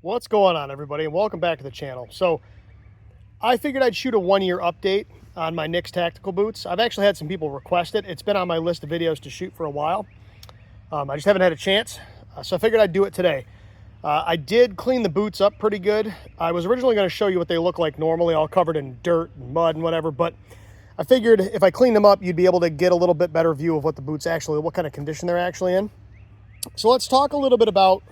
What's going on, everybody, and welcome back to the channel. So I figured I'd shoot a 1-year update on my Nick's tactical boots. I've actually had some people request it. It's been on my list of videos to shoot for a while. I just haven't had a chance, so I figured I'd do it today. I did clean the boots up pretty good. I was originally going to show you what they look like normally, all covered in dirt and mud and whatever, but I figured if I cleaned them up, you'd be able to get a little bit better view of what the boots actually, what kind of condition they're actually in. So let's talk a little bit about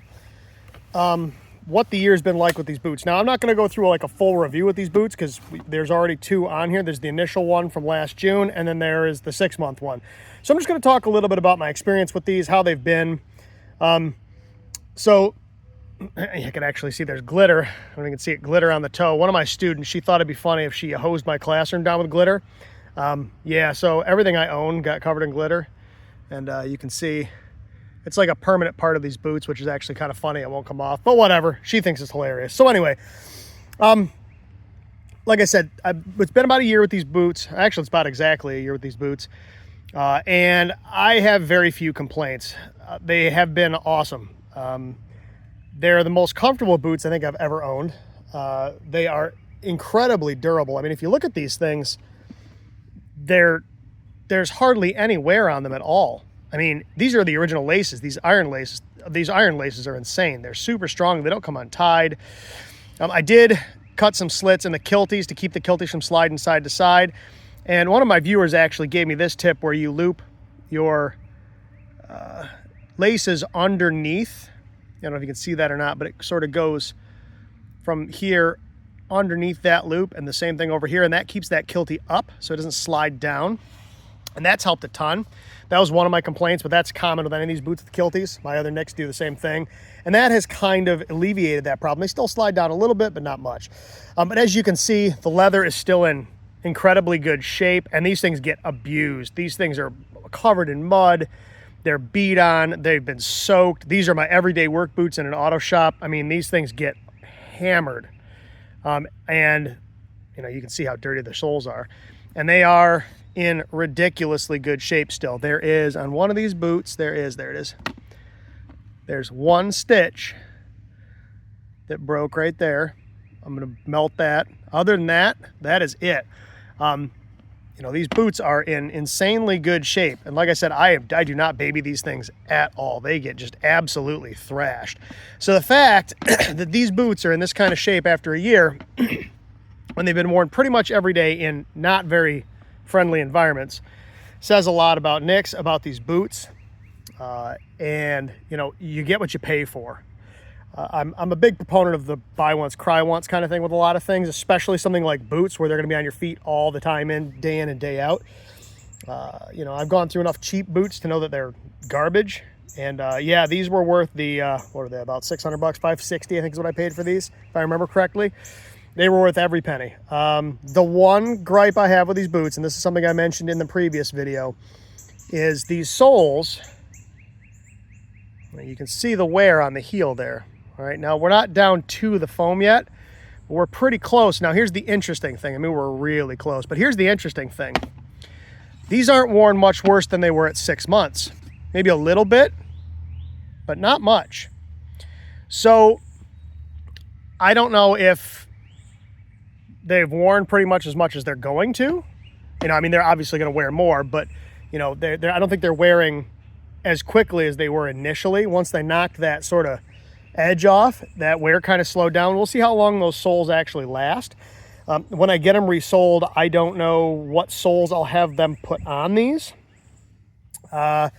what the year's been like with these boots. Now, I'm not going to go through like a full review with these boots because there's already two on here. There's the initial one from last June, and then there is the 6-month one. So I'm just going to talk a little bit about my experience with these, how they've been. So you can actually see there's glitter. I don't know if you can see it glitter on the toe. One of my students, she thought it'd be funny if she hosed my classroom down with glitter. Yeah, so everything I own got covered in glitter, and you can see it's like a permanent part of these boots, which is actually kind of funny. It won't come off, but whatever. She thinks it's hilarious. So anyway, like I said, it's been about a year with these boots. Actually, it's about exactly a year with these boots. And I have very few complaints. They have been awesome. They're the most comfortable boots I think I've ever owned. They are incredibly durable. I mean, if you look at these things, there's hardly any wear on them at all. I mean, these are the original laces. These iron laces are insane. They're super strong. They don't come untied. I did cut some slits in the kilties to keep the kilties from sliding side to side. And one of my viewers actually gave me this tip where you loop your laces underneath. I don't know if you can see that or not, but it sort of goes from here underneath that loop, and the same thing over here, and that keeps that kiltie up so it doesn't slide down. And that's helped a ton. That was one of my complaints, but that's common with any of these boots with kilties. My other Nicks do the same thing. And that has kind of alleviated that problem. They still slide down a little bit, but not much. But as you can see, the leather is still in incredibly good shape, and these things get abused. These things are covered in mud. They're beat on. They've been soaked. These are my everyday work boots in an auto shop. I mean, these things get hammered. And, you know, you can see how dirty the soles are. And they are in ridiculously good shape still. There is, on one of these boots, there it is. There's one stitch that broke right there. I'm gonna melt that. Other than that, that is it. You know, these boots are in insanely good shape. And like I said, I do not baby these things at all. They get just absolutely thrashed. So the fact that these boots are in this kind of shape after a year, when they've been worn pretty much every day in not very friendly environments, says a lot about Nicks, about these boots. And you know, you get what you pay for. I'm a big proponent of the buy once, cry once kind of thing with a lot of things, especially something like boots where they're going to be on your feet all the time, day in and day out. You know, I've gone through enough cheap boots to know that they're garbage. And yeah, these were worth the, what were they, about $600, $560, I think is what I paid for these, if I remember correctly. They were worth every penny. The one gripe I have with these boots, and this is something I mentioned in the previous video, is these soles. You can see the wear on the heel there. All right, now we're not down to the foam yet, but we're pretty close. Now here's the interesting thing. I mean, we're really close, but here's the interesting thing. These aren't worn much worse than they were at 6 months. Maybe a little bit, but not much. So I don't know if they've worn pretty much as they're going to. You know, I mean, they're obviously going to wear more, but you know, I don't think they're wearing as quickly as they were initially. Once they knocked that sort of edge off, that wear kind of slowed down. We'll see how long those soles actually last. When I get them resoled, I don't know what soles I'll have them put on these. I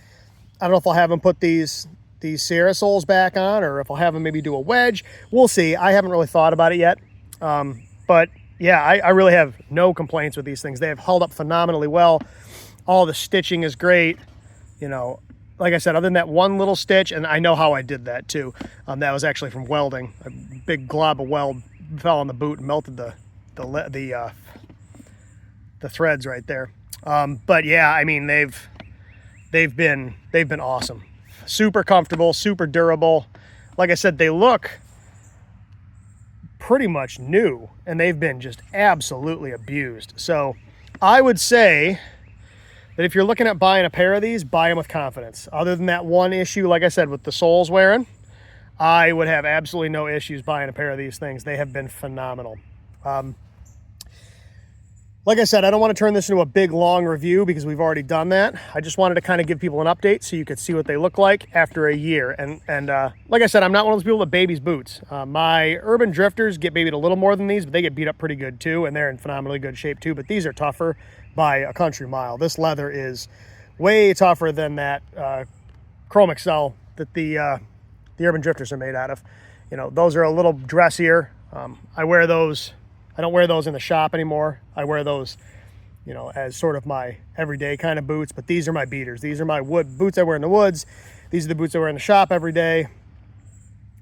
don't know if I'll have them put these Sierra soles back on, or if I'll have them maybe do a wedge. We'll see. I haven't really thought about it yet. But yeah, I really have no complaints with these things. They have held up phenomenally well. All the stitching is great. You know, like I said, other than that one little stitch, and I know how I did that too. That was actually from welding. A big glob of weld fell on the boot and melted the threads right there. But yeah, I mean, they've been awesome. Super comfortable, super durable. Like I said, they look pretty much new, and they've been just absolutely abused. So I would say that if you're looking at buying a pair of these, buy them with confidence. Other than that one issue, like I said, with the soles wearing, I would have absolutely no issues buying a pair of these things. They have been phenomenal. Like I said, I don't want to turn this into a big, long review because we've already done that. I just wanted to kind of give people an update so you could see what they look like after a year. And like I said, I'm not one of those people that babies boots. My urban drifters get babied a little more than these, but they get beat up pretty good too, and they're in phenomenally good shape too. But these are tougher by a country mile. This leather is way tougher than that Chrome Excel that the urban drifters are made out of. You know, those are a little dressier. I wear those. I don't wear those in the shop anymore. I wear those, you know, as sort of my everyday kind of boots, but these are my beaters. These are my wood boots I wear in the woods. These are the boots I wear in the shop every day.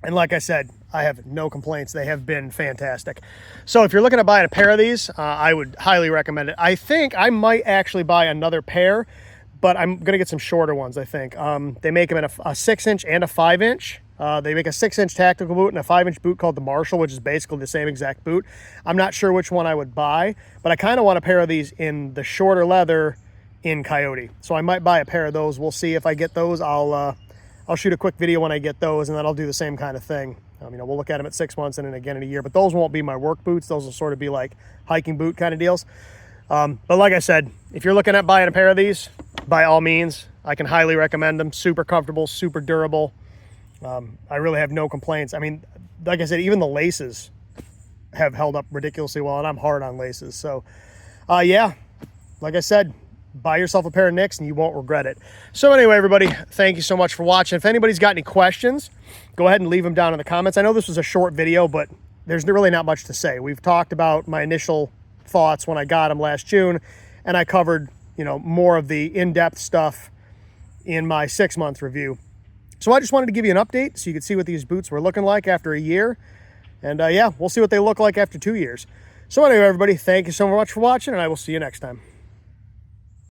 And like I said, I have no complaints. They have been fantastic. So if you're looking at buying a pair of these, I would highly recommend it. I think I might actually buy another pair, but I'm going to get some shorter ones, I think. They make them in a 6-inch and a 5-inch. They make a 6-inch tactical boot and a 5-inch boot called the Marshall, which is basically the same exact boot. I'm not sure which one I would buy, but I kind of want a pair of these in the shorter leather in Coyote. So I might buy a pair of those. We'll see if I get those. I'll shoot a quick video when I get those, and then I'll do the same kind of thing. You know, we'll look at them at 6 months and then again in a year, but those won't be my work boots. Those will sort of be like hiking boot kind of deals. But like I said, if you're looking at buying a pair of these, by all means, I can highly recommend them. Super comfortable, super durable. I really have no complaints. I mean, like I said, even the laces have held up ridiculously well, and I'm hard on laces. So, yeah, like I said, buy yourself a pair of Nicks and you won't regret it. So anyway, everybody, thank you so much for watching. If anybody's got any questions, go ahead and leave them down in the comments. I know this was a short video, but there's really not much to say. We've talked about my initial thoughts when I got them last June, and I covered, you know, more of the in-depth stuff in my 6-month review. So I just wanted to give you an update so you could see what these boots were looking like after a year. And yeah, we'll see what they look like after 2 years. So anyway, everybody, thank you so much for watching, and I will see you next time.